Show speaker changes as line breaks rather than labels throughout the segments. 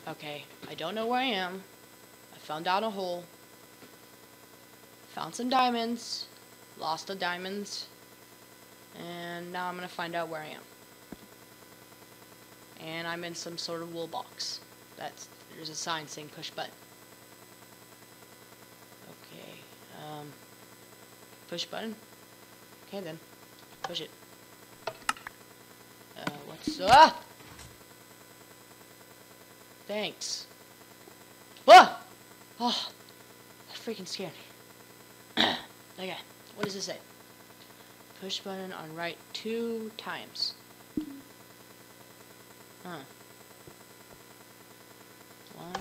Okay, I don't know where I am. I found out a hole. Found some diamonds. Lost the diamonds. And now I'm gonna find out where I am. And I'm in some sort of wool box. There's a sign saying push button. Okay, push button. Okay then, push it. Thanks. Ah! Oh, that freaking scared me. Okay, what does it say? Push button on right 2 times. Huh. 1,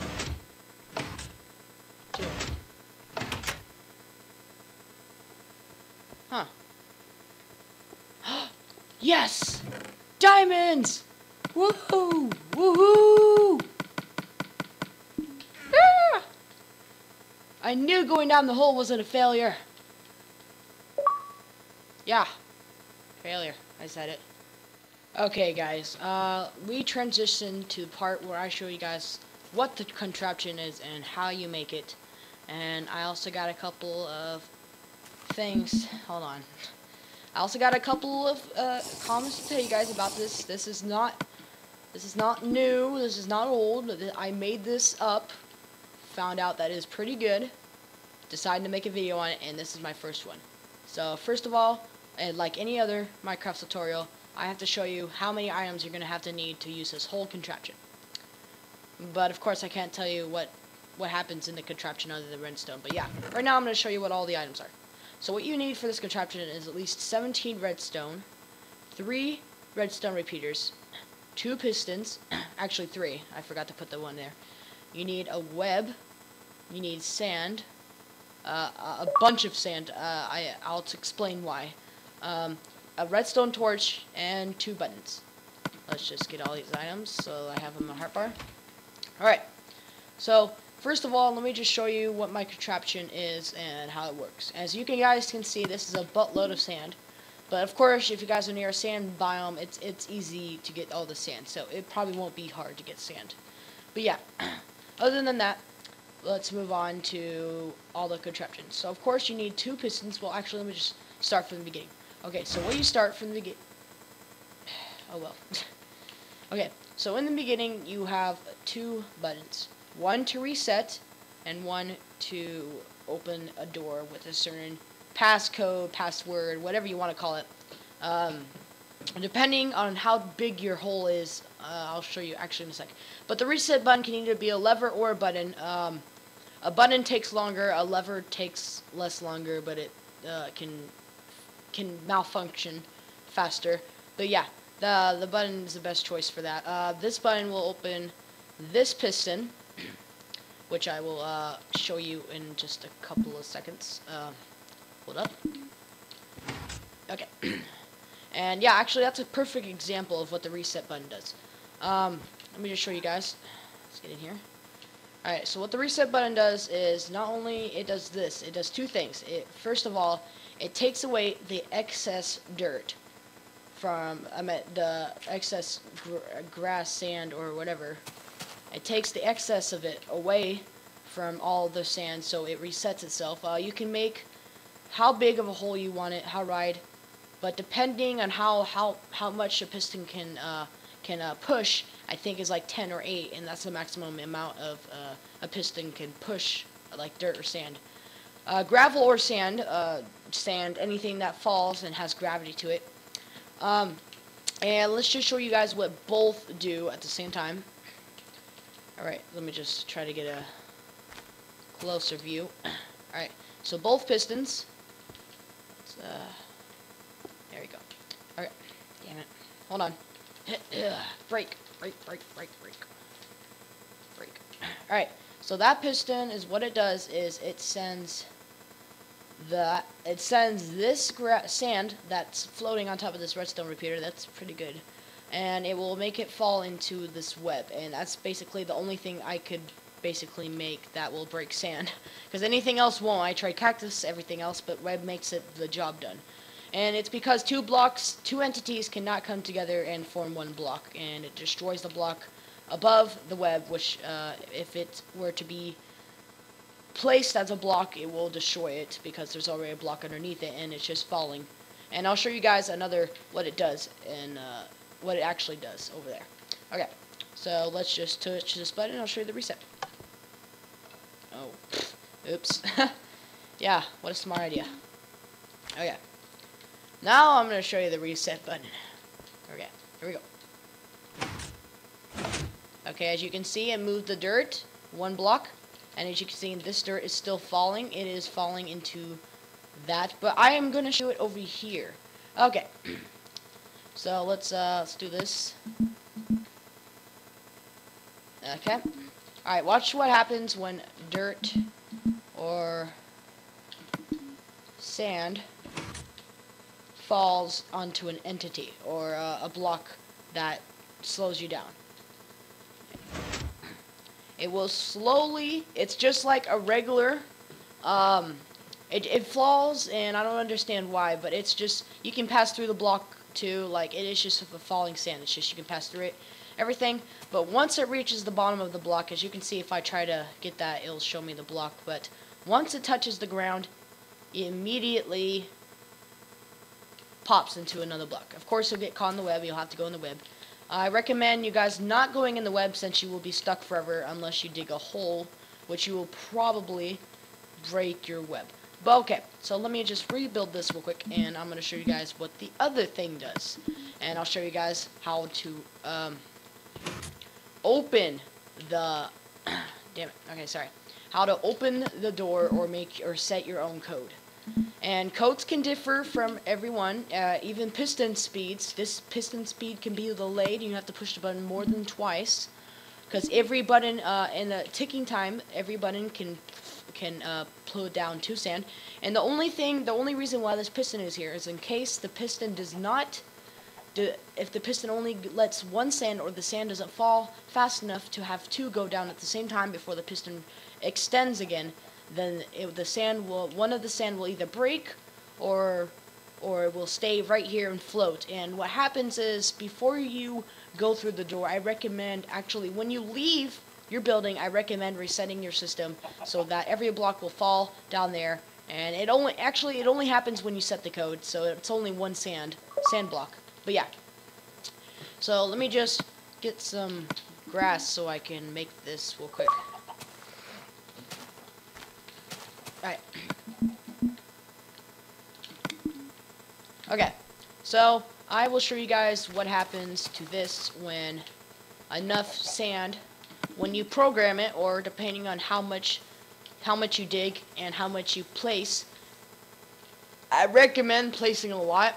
2. Huh. Yes! Diamonds! Woohoo! Woohoo! Ah! I knew going down the hole wasn't a failure. Yeah. Failure. I said it. Okay, guys. We transitioned to the part where I show you guys what the contraption is and how you make it. And I also got a couple of things. Hold on. I also got a couple of comments to tell you guys about this. This is not new. This is not old. I made this up. Found out that it is pretty good. Decided to make a video on it, and this is my first one. So first of all, and like any other Minecraft tutorial, I have to show you how many items you're gonna have to need to use this whole contraption. But of course, I can't tell you what happens in the contraption other than redstone. But yeah, right now I'm gonna show you what all the items are. So what you need for this contraption is at least 17 redstone, 3 redstone repeaters, 2 pistons, actually 3, I forgot to put the one there. You need a web, you need sand, a bunch of sand, I'll explain why, a redstone torch, and 2 buttons. Let's just get all these items so I have them in my hotbar. Alright, so first of all, let me just show you what my contraption is and how it works. As you guys can see, this is a buttload of sand. But of course, if you guys are near a sand biome, it's easy to get all the sand. So it probably won't be hard to get sand. But yeah, other than that, let's move on to all the contraptions. So of course, you need 2 pistons. Well, actually, let me just start from the beginning. Okay, so when you start from the beginning... Oh well. Okay, so in the beginning, you have 2 buttons. One to reset, and one to open a door with a certain passcode, password, whatever you want to call it. Depending on how big your hole is, I'll show you actually in a sec. But the reset button can either be a lever or a button. A button takes longer, a lever takes less longer, but it can malfunction faster. But yeah, the button is the best choice for that. This button will open this piston, which I will show you in just a couple of seconds. Hold up. Okay. And yeah, actually that's a perfect example of what the reset button does. Let me just show you guys. Let's get in here. Alright, so what the reset button does is not only it does this, it does 2 things. First of all, it takes away the excess dirt from the excess grass, sand, or whatever. It takes the excess of it away from all the sand, so it resets itself. You can make how big of a hole you want it, how wide, but depending on how much a piston can push, I think is like 10 or 8, and that's the maximum amount of a piston can push, like dirt or sand. Gravel or sand, anything that falls and has gravity to it. And let's just show you guys what both do at the same time. Alright, let me just try to get a closer view. Alright, so both pistons. There we go. Alright, damn it. Hold on. Break. Alright, so that piston is what it does is it sends this sand that's floating on top of this redstone repeater. That's pretty good. And it will make it fall into this web, and that's basically the only thing I could basically make that will break sand, because anything else won't. I tried cactus, everything else, but web makes it the job done. And it's because 2 entities cannot come together and form 1 block, and it destroys the block above the web, which if it were to be placed as a block, it will destroy it because there's already a block underneath it and it's just falling. And I'll show you guys another what it does and what it actually does over there. Okay, so let's just touch this button and I'll show you the reset. Oh, oops. Yeah, what a smart idea. Okay, now I'm going to show you the reset button. Okay, here we go. Okay, as you can see, it moved the dirt one block. And as you can see, this dirt is still falling. It is falling into that. But I am going to show it over here. Okay. So let's do this. Okay. Alright, watch what happens when dirt or sand falls onto an entity or a block that slows you down. It will slowly, it's just like a regular, it falls, and I don't understand why, but it's just, you can pass through the block too, like, it is just a falling sand, it's just, you can pass through it, everything, but once it reaches the bottom of the block, as you can see, if I try to get that, it'll show me the block, but once it touches the ground, it immediately pops into another block. Of course, you'll get caught in the web, you'll have to go in the web. I recommend you guys not going in the web since you will be stuck forever unless you dig a hole, which you will probably break your web. But okay, so let me just rebuild this real quick, and I'm going to show you guys what the other thing does. And I'll show you guys how to open the... damn it, okay, sorry. How to open the door or set your own code. And codes can differ from everyone, even piston speeds. This piston speed can be delayed. You have to push the button more than twice, because every button in a ticking time, every button can pull down 2 sand. And the only reason why this piston is here is in case the piston does not, if the piston only lets 1 sand or the sand doesn't fall fast enough to have 2 go down at the same time before the piston extends again, then one of the sand will either break or it will stay right here and float. And what happens is, before you go through the door, I recommend, actually, when you leave your building, I recommend resetting your system so that every block will fall down there. And it only happens when you set the code, so it's only 1 sand block. But yeah. So let me just get some grass so I can make this real quick. Alright. Okay, so I will show you guys what happens to this when enough sand, when you program it, or depending on how much you dig and how much you place. I recommend placing a lot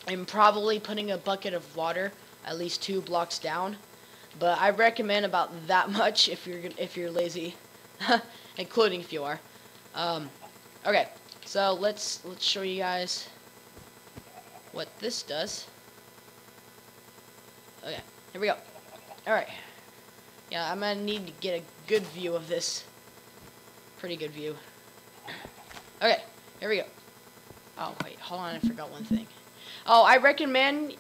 and probably putting a bucket of water at least 2 blocks down. But I recommend about that much if you're lazy, including if you are. Okay, so let's show you guys what this does. Okay, here we go. Alright. Yeah, I'm gonna need to get a good view of this. Pretty good view. Okay, here we go. Oh, wait, hold on, I forgot one thing. Oh, I recommend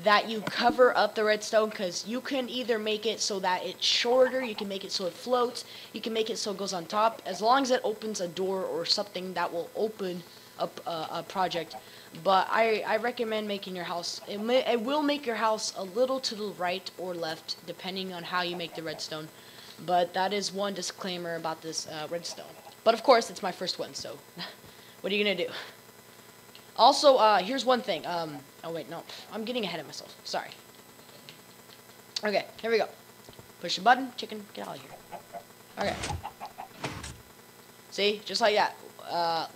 that you cover up the redstone, because you can either make it so that it's shorter, you can make it so it floats, you can make it so it goes on top, as long as it opens a door or something that will open up a project. But I recommend making your house, it will make your house a little to the right or left, depending on how you make the redstone. But that is one disclaimer about this redstone. But of course, it's my first one, so what are you going to do? Also, here's one thing. Oh wait, no, I'm getting ahead of myself. Sorry. Okay, here we go. Push the button, chicken, get out of here. Okay. See, just like that.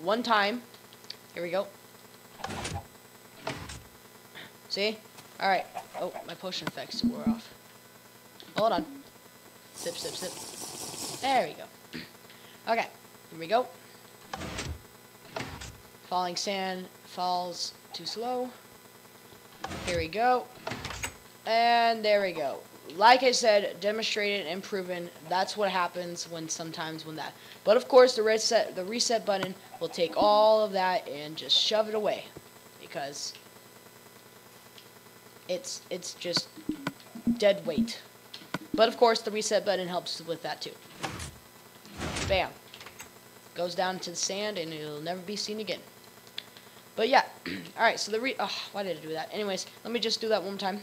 One time. Here we go. See? Alright. Oh, my potion effects wore off. Hold on. Sip, sip, sip. There we go. Okay, here we go. Falling sand falls too slow. Here we go. And there we go. Like I said, demonstrated and proven, that's what happens sometimes when that. But of course, the reset button will take all of that and just shove it away, because it's just dead weight. But of course, the reset button helps with that too. Bam. Goes down into the sand and it'll never be seen again. But yeah, alright, so why did I do that? Anyways, let me just do that one more time.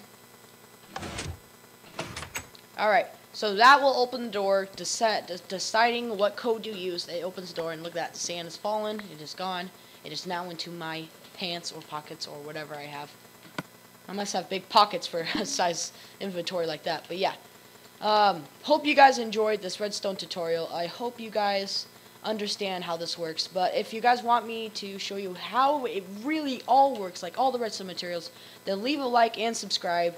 Alright, so that will open the door, deciding what code you use. It opens the door and look at that, sand is fallen, it is gone. It is now into my pants or pockets or whatever I have. I must have big pockets for a size inventory like that, but yeah. Hope you guys enjoyed this redstone tutorial. I hope you guys understand how this works, but if you guys want me to show you how it really all works, like all the redstone materials, then leave a like and subscribe.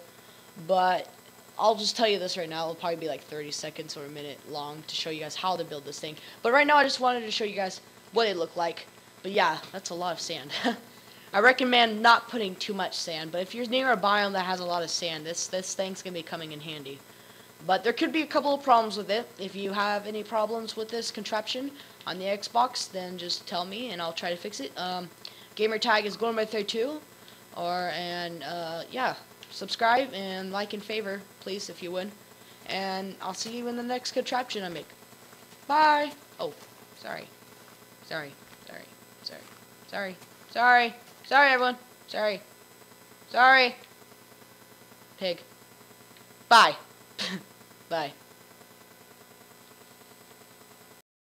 But I'll just tell you this right now, it'll probably be like 30 seconds or a minute long to show you guys how to build this thing. But right now I just wanted to show you guys what it looked like. But yeah, that's a lot of sand. I recommend not putting too much sand, but if you're near a biome that has a lot of sand, this thing's gonna be coming in handy. But there could be a couple of problems with it. If you have any problems with this contraption on the Xbox, then just tell me and I'll try to fix it. Gamer tag is GormBoy32, yeah, subscribe and like and favor, please, if you would. And I'll see you in the next contraption I make. Bye. Oh, sorry, everyone. Sorry. Pig. Bye. Bye.